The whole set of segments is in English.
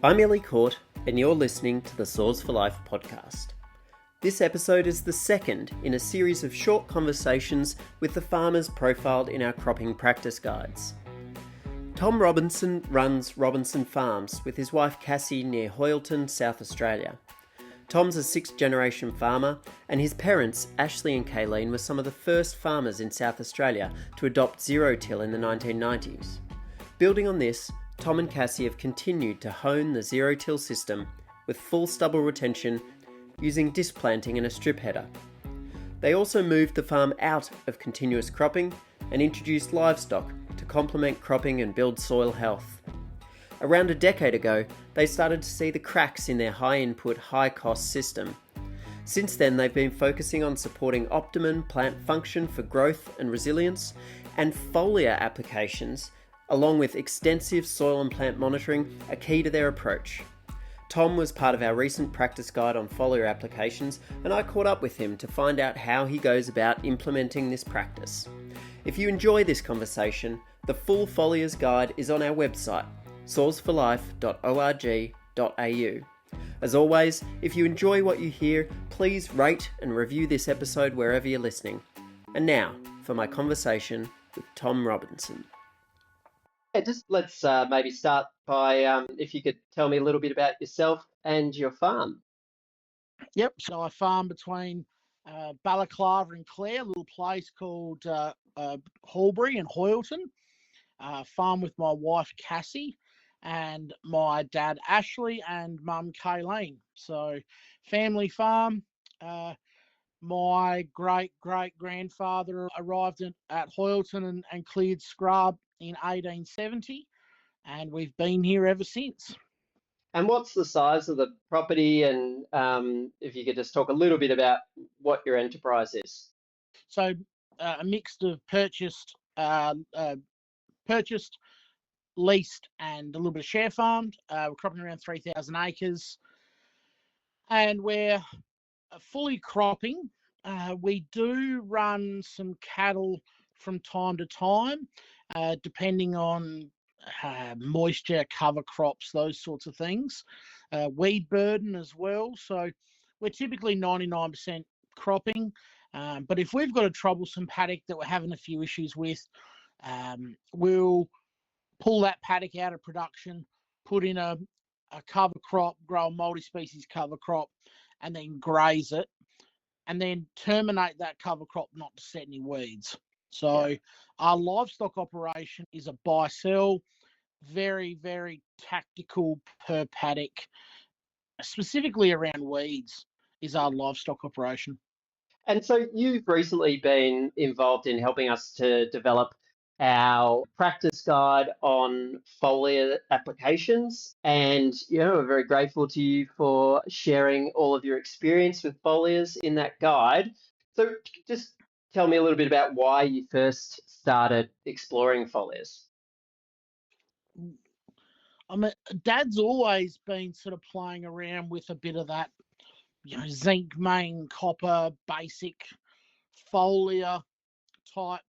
I'm Ellie Court, and you're listening to the Soars for Life podcast. This episode is the second in a series of short conversations with the farmers profiled in our cropping practice guides. Tom Robinson runs Robinson Farms with his wife Cassie near Hoyleton, South Australia. Tom's a sixth-generation farmer, and his parents, Ashley and Kayleen, were some of the first farmers in South Australia to adopt zero-till in the 1990s. Building on this, Tom and Cassie have continued to hone the zero-till system with full stubble retention using disc planting and a strip header. They also moved the farm out of continuous cropping and introduced livestock to complement cropping and build soil health. Around a decade ago, they started to see the cracks in their high-input, high-cost system. Since then, they've been focusing on supporting optimum plant function for growth and resilience and foliar applications, along with extensive soil and plant monitoring, are key to their approach. Tom was part of our recent practice guide on foliar applications, and I caught up with him to find out how he goes about implementing this practice. If you enjoy this conversation, the full foliars guide is on our website, soarsforlife.org.au. As always, if you enjoy what you hear, please rate and review this episode wherever you're listening. And now, for my conversation with Tom Robinson. Just let's maybe start by if you could tell me a little bit about yourself and your farm. Yep, so I farm between Balaclava and Clare, a little place called Horbury and Hoyleton. Farm with my wife Cassie and my dad Ashley and mum Kayleen. So family farm. My great-great-grandfather arrived at Hoyleton and cleared scrub in 1870, and we've been here ever since. And what's the size of the property? And if you could just talk a little bit about what your enterprise is. So a mix of purchased, leased, and a little bit of share farmed. We're cropping around 3,000 acres, and we're fully cropping. We do run some cattle from time to time, depending on moisture, cover crops, those sorts of things. Weed burden as well. So we're typically 99% cropping. But if we've got a troublesome paddock that we're having a few issues with, we'll pull that paddock out of production, put in a cover crop, grow a multi-species cover crop, and then graze it, and then terminate that cover crop not to set any weeds. So our livestock operation is a buy-sell, very, very tactical per paddock, specifically around weeds is our livestock operation. And so you've recently been involved in helping us to develop our practice guide on foliar applications. And, we're very grateful to you for sharing all of your experience with foliars in that guide. So just tell me a little bit about why you first started exploring foliars. I mean, Dad's always been sort of playing around with a bit of that, zinc, main, copper, basic foliar type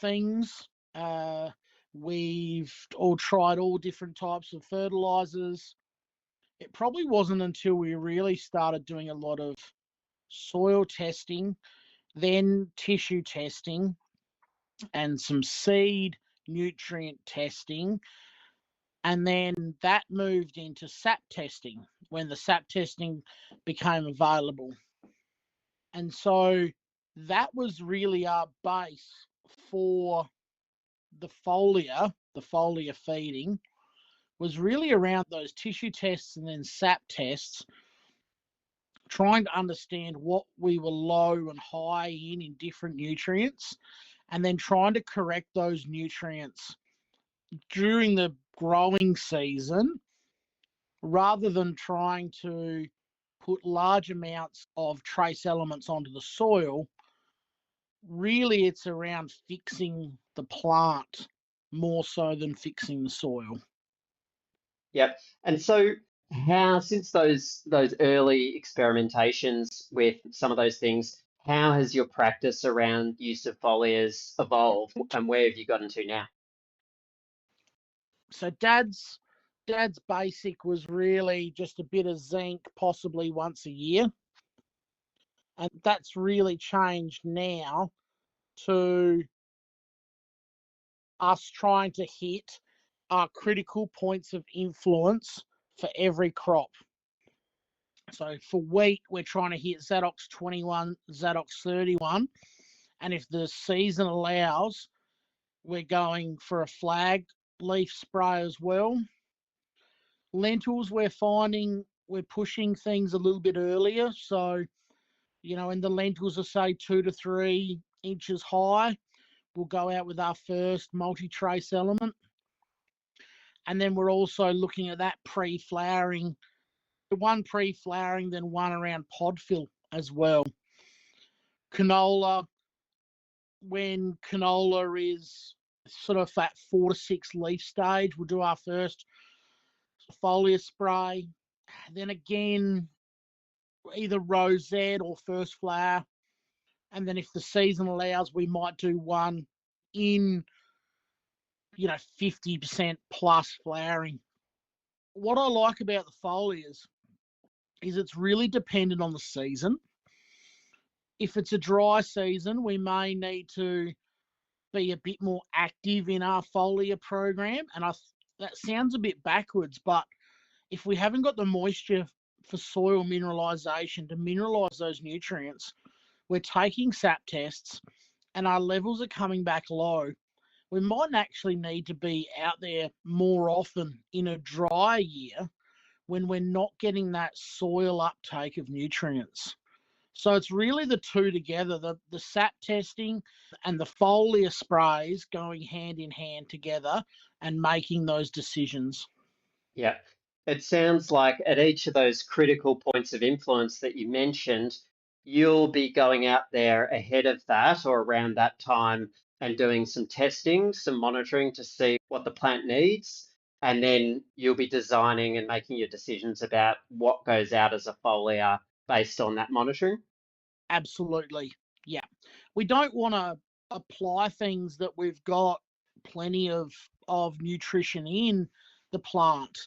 things. We've all tried all different types of fertilizers. It probably wasn't until we really started doing a lot of soil testing, then tissue testing, and some seed nutrient testing. And then that moved into sap testing when the sap testing became available. And so that was really our base for the foliar feeding, was really around those tissue tests and then sap tests, trying to understand what we were low and high in different nutrients, and then trying to correct those nutrients during the growing season, rather than trying to put large amounts of trace elements onto the soil. Really, it's around fixing the plant more so than fixing the soil. Yep. And so how, since those early experimentations with some of those things, how has your practice around use of foliars evolved, and where have you gotten to now? So Dad's Dad's basic was really just a bit of zinc, possibly once a year. And that's really changed now to us trying to hit our critical points of influence for every crop. So for wheat, we're trying to hit Zadox 21, Zadox 31. And if the season allows, we're going for a flag leaf spray as well. Lentils, we're finding we're pushing things a little bit earlier. So, when the lentils are say 2 to 3 inches high, we'll go out with our first multi-trace element. And then we're also looking at that pre-flowering, one pre-flowering, then one around pod fill as well. Canola, when canola is sort of that 4 to 6 leaf stage, we'll do our first foliar spray. Then again, either rosette or first flower. And then if the season allows, we might do one in, 50% plus flowering. What I like about the foliars is it's really dependent on the season. If it's a dry season, we may need to be a bit more active in our foliar program. And that sounds a bit backwards, but if we haven't got the moisture for soil mineralisation to mineralise those nutrients, we're taking sap tests and our levels are coming back low. We might actually need to be out there more often in a dry year when we're not getting that soil uptake of nutrients. So it's really the two together, the sap testing and the foliar sprays going hand in hand together and making those decisions. Yeah. It sounds like at each of those critical points of influence that you mentioned, you'll be going out there ahead of that or around that time and doing some testing, some monitoring to see what the plant needs. And then you'll be designing and making your decisions about what goes out as a foliar based on that monitoring. Absolutely. Yeah. We don't want to apply things that we've got plenty of nutrition in the plant.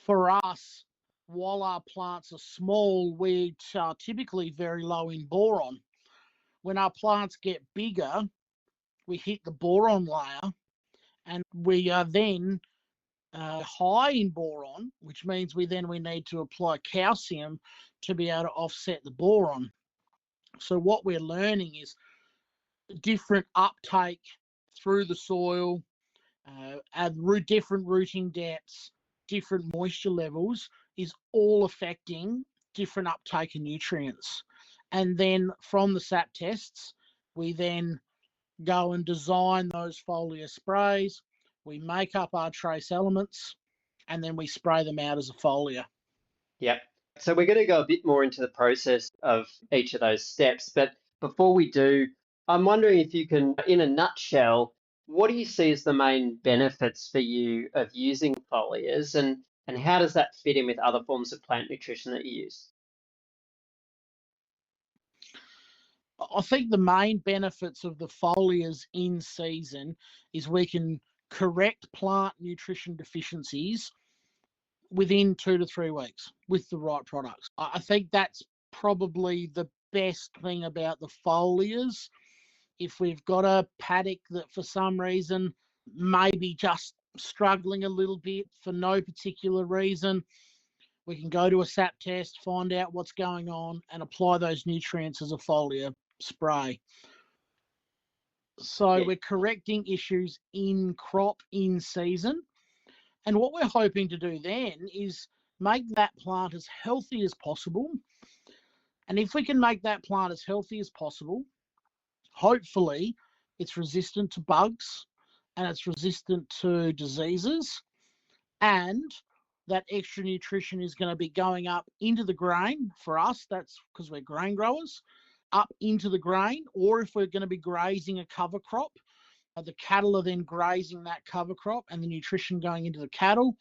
For us, while our plants are small, we are typically very low in boron. When our plants get bigger, we hit the boron layer and we are then high in boron, which means we need to apply calcium to be able to offset the boron. So what we're learning is different uptake through the soil, different rooting depths, different moisture levels is all affecting different uptake of nutrients. And then from the sap tests, we then go and design those foliar sprays. We make up our trace elements and then we spray them out as a foliar. Yep. So we're going to go a bit more into the process of each of those steps. But before we do, I'm wondering if you can, in a nutshell, what do you see as the main benefits for you of using foliars and how does that fit in with other forms of plant nutrition that you use? I think the main benefits of the foliars in season is we can correct plant nutrition deficiencies within 2 to 3 weeks with the right products. I think that's probably the best thing about the foliars. If we've got a paddock that for some reason maybe just struggling a little bit for no particular reason, we can go to a sap test, find out what's going on, and apply those nutrients as a foliar spray. So we're correcting issues in crop, in season. And what we're hoping to do then is make that plant as healthy as possible. And if we can make that plant as healthy as possible, hopefully it's resistant to bugs and it's resistant to diseases. And that extra nutrition is going to be going up into the grain for us. That's because we're grain growers, up into the grain. Or if we're going to be grazing a cover crop, the cattle are then grazing that cover crop and the nutrition going into the cattle.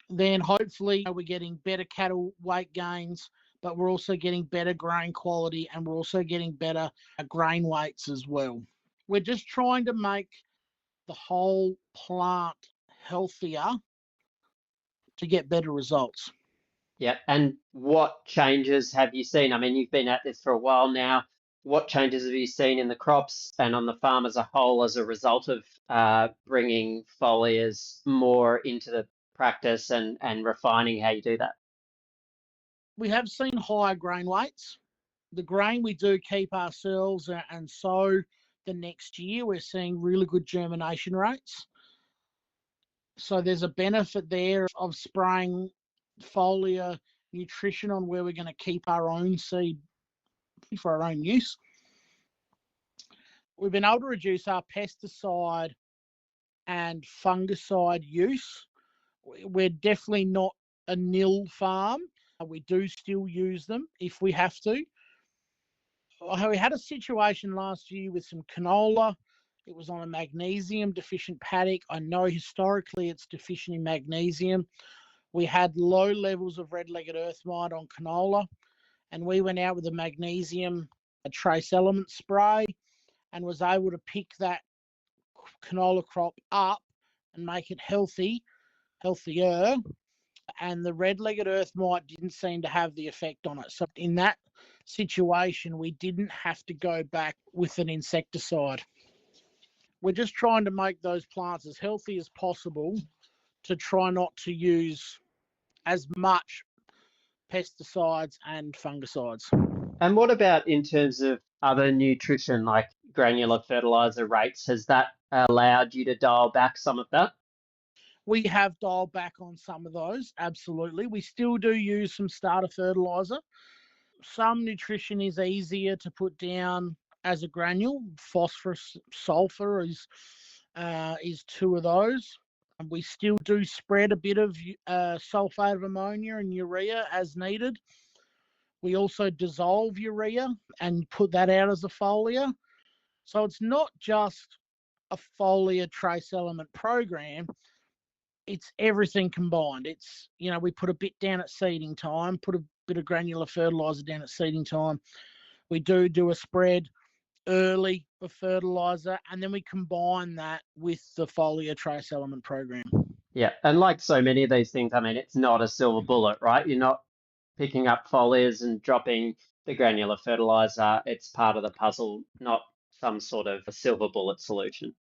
Then hopefully we're getting better cattle weight gains, but we're also getting better grain quality and we're also getting better grain weights as well. We're just trying to make the whole plant healthier to get better results. Yeah. And what changes have you seen? I mean, you've been at this for a while now. What changes have you seen in the crops and on the farm as a whole as a result of bringing foliars more into the practice and refining how you do that? We have seen higher grain weights. The grain we do keep ourselves and sow the next year, we're seeing really good germination rates. So there's a benefit there of spraying foliar nutrition on where we're going to keep our own seed for our own use. We've been able to reduce our pesticide and fungicide use. We're definitely not a nil farm. We do still use them if we have to. We had a situation last year with some canola. It was on a magnesium deficient paddock. I know historically it's deficient in magnesium. We had low levels of red-legged earth mite on canola, and we went out with a magnesium a trace element spray and was able to pick that canola crop up and make it healthier. And the red-legged earth mite didn't seem to have the effect on it. So in that situation, we didn't have to go back with an insecticide. We're just trying to make those plants as healthy as possible to try not to use as much pesticides and fungicides. And what about in terms of other nutrition like granular fertilizer rates? Has that allowed you to dial back some of that? We have dialed back on some of those, absolutely. We still do use some starter fertilizer. Some nutrition is easier to put down as a granule. Phosphorus, sulfur is two of those. And we still do spread a bit of sulfate of ammonia and urea as needed. We also dissolve urea and put that out as a foliar. So it's not just a foliar trace element program, it's everything combined. It's, we put a bit down at seeding time, put a bit of granular fertilizer down at seeding time. We do a spread early of fertilizer, and then we combine that with the foliar trace element program. Yeah. And like so many of these things, I mean, it's not a silver bullet, right? You're not picking up foliars and dropping the granular fertilizer. It's part of the puzzle, not some sort of a silver bullet solution.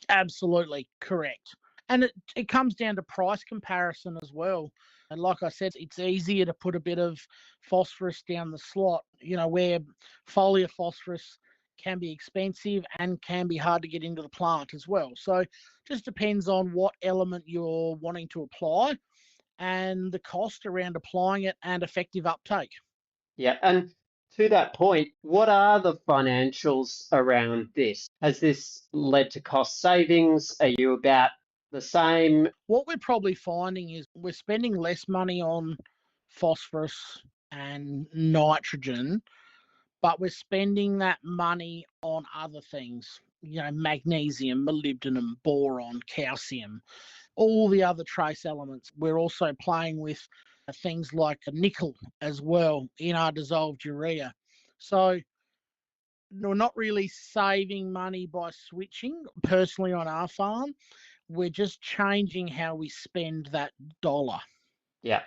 Absolutely correct. And it comes down to price comparison as well. And like I said, it's easier to put a bit of phosphorus down the slot, where foliar phosphorus can be expensive and can be hard to get into the plant as well. So just depends on what element you're wanting to apply and the cost around applying it and effective uptake. Yeah. And to that point, what are the financials around this? Has this led to cost savings? Are you about the same? What we're probably finding is we're spending less money on phosphorus and nitrogen, but we're spending that money on other things, magnesium, molybdenum, boron, calcium, all the other trace elements. We're also playing with things like nickel as well in our dissolved urea. So we're not really saving money by switching personally on our farm. We're just changing how we spend that dollar. Yeah.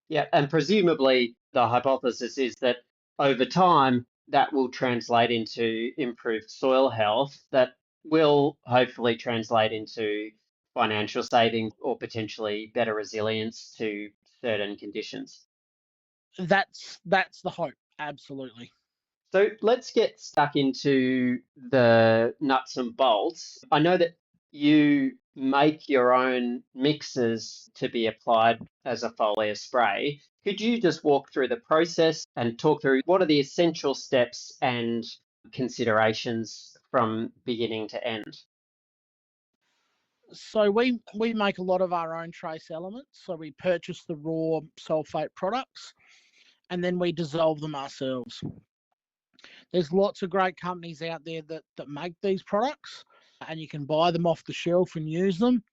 Yeah. And presumably the hypothesis is that over time, that will translate into improved soil health that will hopefully translate into financial savings or potentially better resilience to certain conditions. That's the hope. Absolutely. So let's get stuck into the nuts and bolts. I know that you make your own mixes to be applied as a foliar spray. Could you just walk through the process and talk through what are the essential steps and considerations from beginning to end? So we make a lot of our own trace elements. So we purchase the raw sulfate products and then we dissolve them ourselves. There's lots of great companies out there that make these products, and you can buy them off the shelf and use them.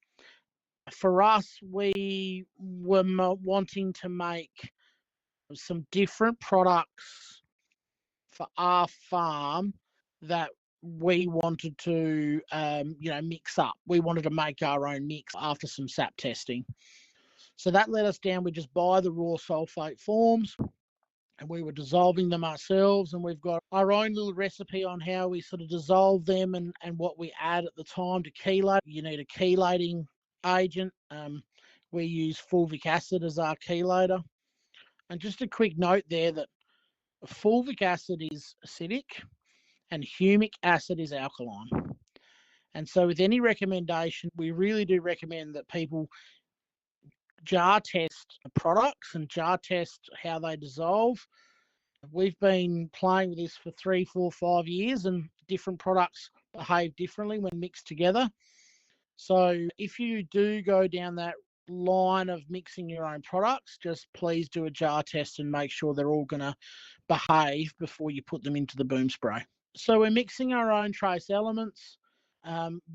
For us, we were wanting to make some different products for our farm that we wanted to, mix up. We wanted to make our own mix after some SAP testing. So that let us down. We just buy the raw sulfate forms and we were dissolving them ourselves. And we've got our own little recipe on how we sort of dissolve them and what we add at the time to chelate. You need a chelating agent. We use fulvic acid as our chelator. And just a quick note there that fulvic acid is acidic and humic acid is alkaline. And so with any recommendation, we really do recommend that people jar test products and jar test how they dissolve. We've been playing with this for 3, 4, 5 years, and different products behave differently when mixed together. So if you do go down that line of mixing your own products, just please do a jar test and make sure they're all going to behave before you put them into the boom spray. So we're mixing our own trace elements.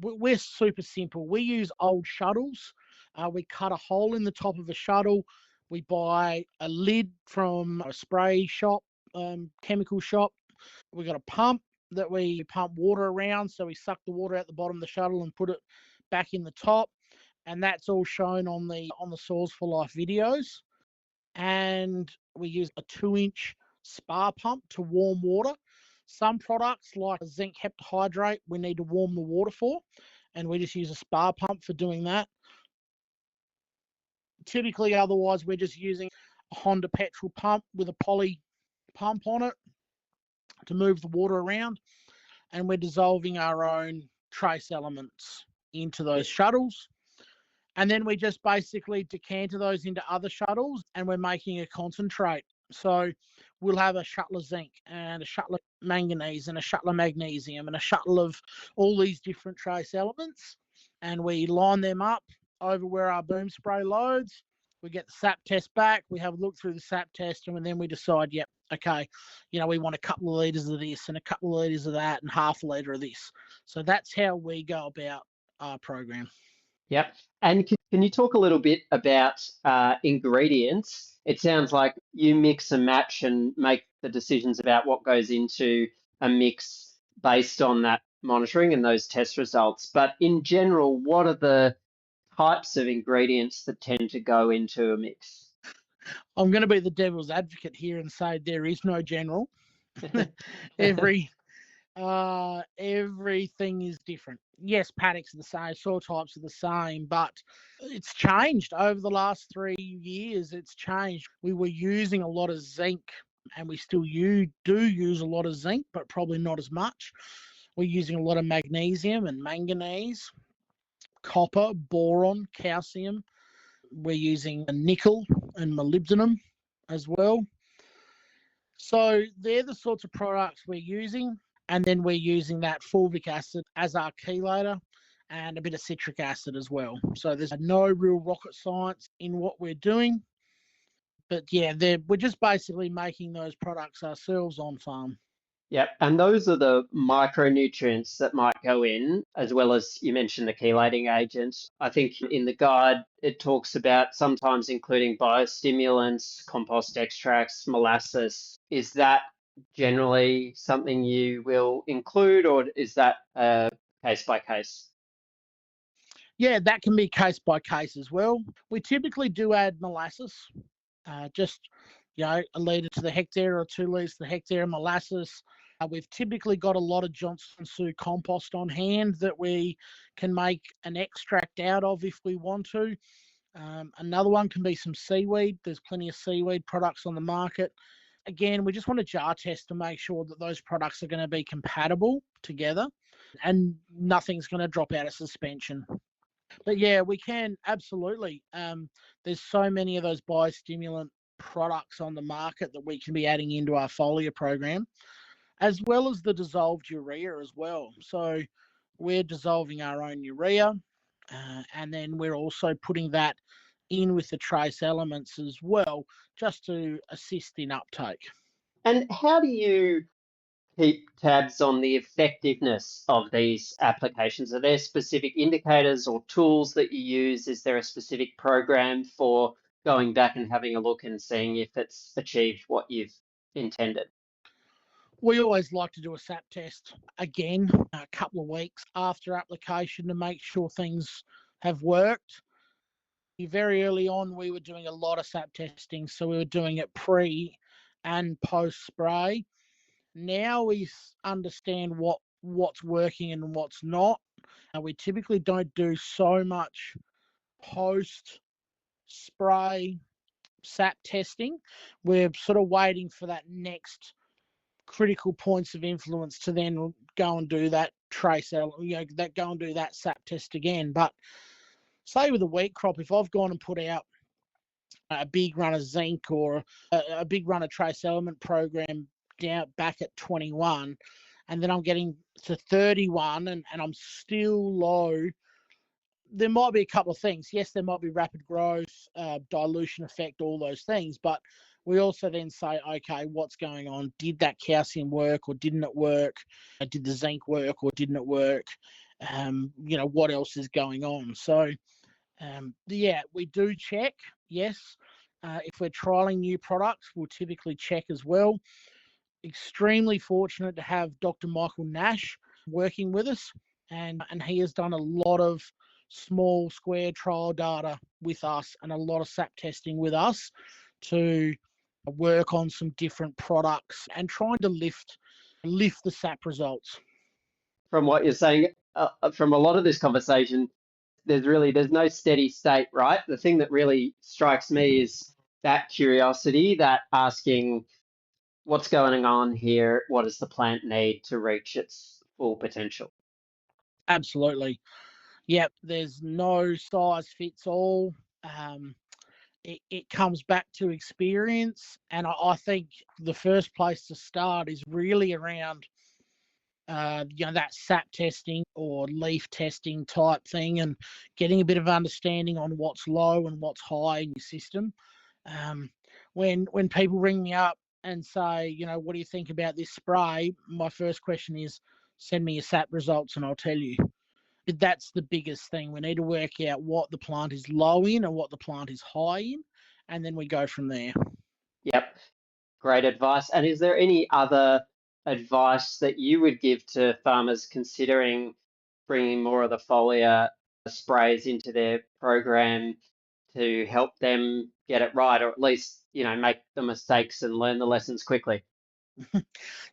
We're super simple. We use old shuttles. We cut a hole in the top of a shuttle. We buy a lid from a spray shop, chemical shop. We got a pump that we pump water around. So we suck the water out the bottom of the shuttle and put it back in the top. And that's all shown on the Soils for Life videos. And we use a 2-inch spa pump to warm water. Some products like zinc heptahydrate, we need to warm the water for, and we just use a spa pump for doing that. Typically, otherwise, we're just using a Honda petrol pump with a poly pump on it to move the water around, and we're dissolving our own trace elements into those shuttles. And then we just basically decanter those into other shuttles, and we're making a concentrate. So we'll have a shuttle of zinc and a shuttle of manganese and a shuttle of magnesium and a shuttle of all these different trace elements. And we line them up over where our boom spray loads. We get the sap test back. We have a look through the sap test, and then we decide, yep, okay, we want a couple of litres of this and a couple of litres of that and half a litre of this. So that's how we go about our program. Yep. And can you talk a little bit about ingredients? It sounds like you mix and match and make the decisions about what goes into a mix based on that monitoring and those test results. But in general, what are the types of ingredients that tend to go into a mix? I'm going to be the devil's advocate here and say there is no general. Everything is different. Yes, paddocks are the same, soil types are the same, but it's changed over the last 3 years. It's changed. We were using a lot of zinc, and we still do use a lot of zinc, but probably not as much. We're using a lot of magnesium and manganese, copper, boron, calcium. We're using nickel and molybdenum as well. So they're the sorts of products we're using. And then we're using that fulvic acid as our chelator and a bit of citric acid as well. So there's no real rocket science in what we're doing. But yeah, we're just basically making those products ourselves on farm. Yep, and those are the micronutrients that might go in, as well as you mentioned the chelating agent. I think in the guide it talks about sometimes including biostimulants, compost extracts, molasses. Is that generally something you will include, or is that case by case? Yeah, that can be case by case as well. We typically do add molasses, just a litre to the hectare or 2 litres to the hectare of molasses. We've typically got a lot of Johnson Sioux compost on hand that we can make an extract out of if we want to. Another one can be some seaweed. There's plenty of seaweed products on the market. Again, we just want to jar test to make sure that those products are going to be compatible together and nothing's going to drop out of suspension. But yeah, we can absolutely. There's so many of those biostimulant products on the market that we can be adding into our foliar program, as well as the dissolved urea as well. So we're dissolving our own urea, and then we're also putting that in with the trace elements as well, just to assist in uptake. And how do you keep tabs on the effectiveness of these applications? Are there specific indicators or tools that you use? Is there a specific program for going back and having a look and seeing if it's achieved what you've intended? We always like to do a sap test again a couple of weeks after application to make sure things have worked. Very early on, we were doing a lot of sap testing, so we were doing it pre and post spray. Now we understand what's working and what's not. And we typically don't do so much post spray sap testing. We're sort of waiting for that next critical points of influence to then go and do that go and do that sap test again. But say with a wheat crop, if I've gone and put out a big run of zinc or a big run of trace element program down back at 21, and then I'm getting to 31 and I'm still low, there might be a couple of things. Yes, there might be rapid growth, dilution effect, all those things, but we also then say, okay, what's going on? Did that calcium work or didn't it work? Did the zinc work or didn't it work? What else is going on? So, yeah, we do check, yes. If we're trialing new products, we'll typically check as well. Extremely fortunate to have Dr. Michael Nash working with us, and he has done a lot of small square trial data with us and a lot of sap testing with us to work on some different products and trying to lift the sap results. From what you're saying, from a lot of this conversation, there's no steady state, right? The thing that really strikes me is that curiosity, that asking what's going on here, what does the plant need to reach its full potential? Absolutely. Yep, there's no size fits all. It comes back to experience, and I think the first place to start is really around that sap testing or leaf testing type thing, and getting a bit of understanding on what's low and what's high in your system. When people ring me up and say, what do you think about this spray? My first question is, send me your sap results and I'll tell you. That's the biggest thing. We need to work out what the plant is low in and what the plant is high in, and then we go from there. Yep, great advice. And is there any other advice that you would give to farmers considering bringing more of the foliar sprays into their program to help them get it right, or at least, make the mistakes and learn the lessons quickly?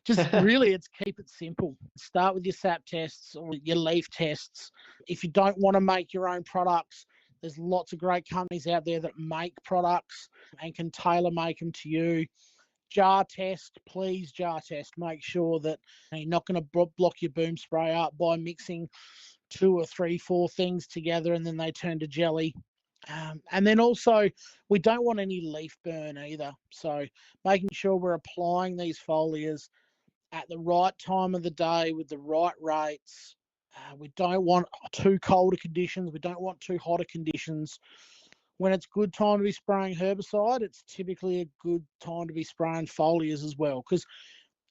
Just really, it's keep it simple. Start with your sap tests or your leaf tests. If you don't want to make your own products, there's lots of great companies out there that make products and can tailor make them to you. Jar test, please jar test. Make sure that you're not going to block your boom spray up by mixing 2 or 3, 4 things together and then they turn to jelly. And then also, we don't want any leaf burn either. So making sure we're applying these foliars at the right time of the day with the right rates. We don't want too colder conditions. We don't want too hotter conditions. When it's good time to be spraying herbicide, it's typically a good time to be spraying foliars as well. Because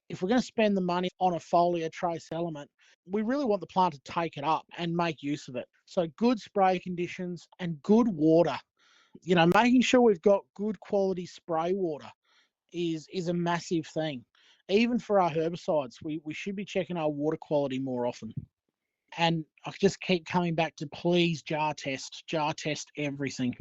if we're going to spend the money on a foliar trace element, we really want the plant to take it up and make use of it. So good spray conditions and good water. Making sure we've got good quality spray water is a massive thing. Even for our herbicides, we should be checking our water quality more often. And I just keep coming back to please jar test everything.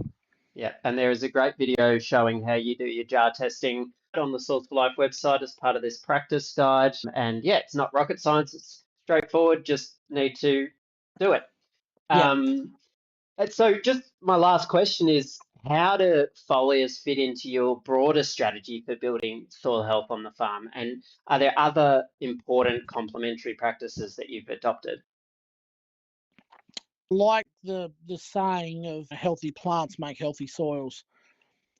Yeah, and there is a great video showing how you do your jar testing on the Source for Life website as part of this practice guide. And yeah, it's not rocket science, it's straightforward, just need to do it. Yeah. And so just my last question is, how do foliars fit into your broader strategy for building soil health on the farm? And are there other important complementary practices that you've adopted? Like the saying of healthy plants make healthy soils.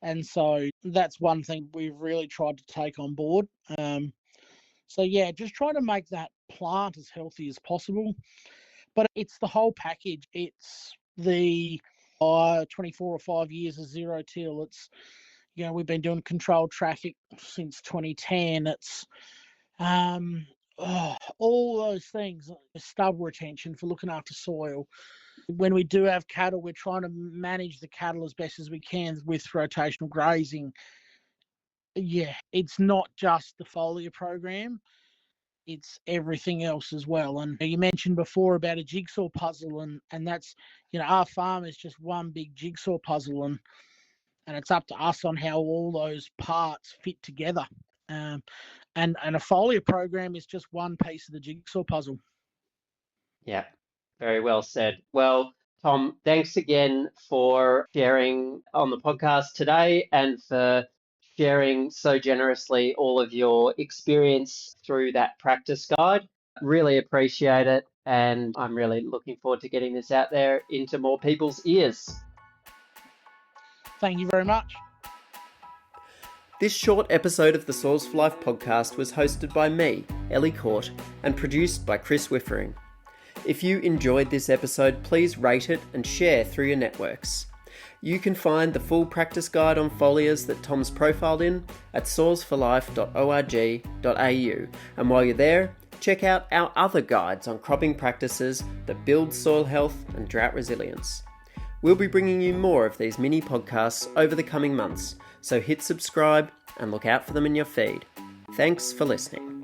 And so that's one thing we've really tried to take on board. So yeah, just try to make that plant as healthy as possible. But it's the whole package. It's the 24 or 5 years of zero till. It's, we've been doing controlled traffic since 2010. It's all those things, stub retention for looking after soil. When we do have cattle, we're trying to manage the cattle as best as we can with rotational grazing. Yeah, it's not just the foliar program. it's everything else as well. And you mentioned before about a jigsaw puzzle, and that's, our farm is just one big jigsaw puzzle, and it's up to us on how all those parts fit together. And a foliar program is just one piece of the jigsaw puzzle. Yeah, very well said. Well, Tom, thanks again for sharing on the podcast today and for sharing so generously all of your experience through that practice guide. Really appreciate it, and I'm really looking forward to getting this out there into more people's ears. Thank you very much. This short episode of the Soils for Life podcast was hosted by me, Ellie Court, and produced by Chris Wiffering. If you enjoyed this episode, please rate it and share through your networks. You can find the full practice guide on foliars that Tom's profiled in at soilsforlife.org.au, and while you're there, check out our other guides on cropping practices that build soil health and drought resilience. We'll be bringing you more of these mini podcasts over the coming months, so hit subscribe and look out for them in your feed. Thanks for listening.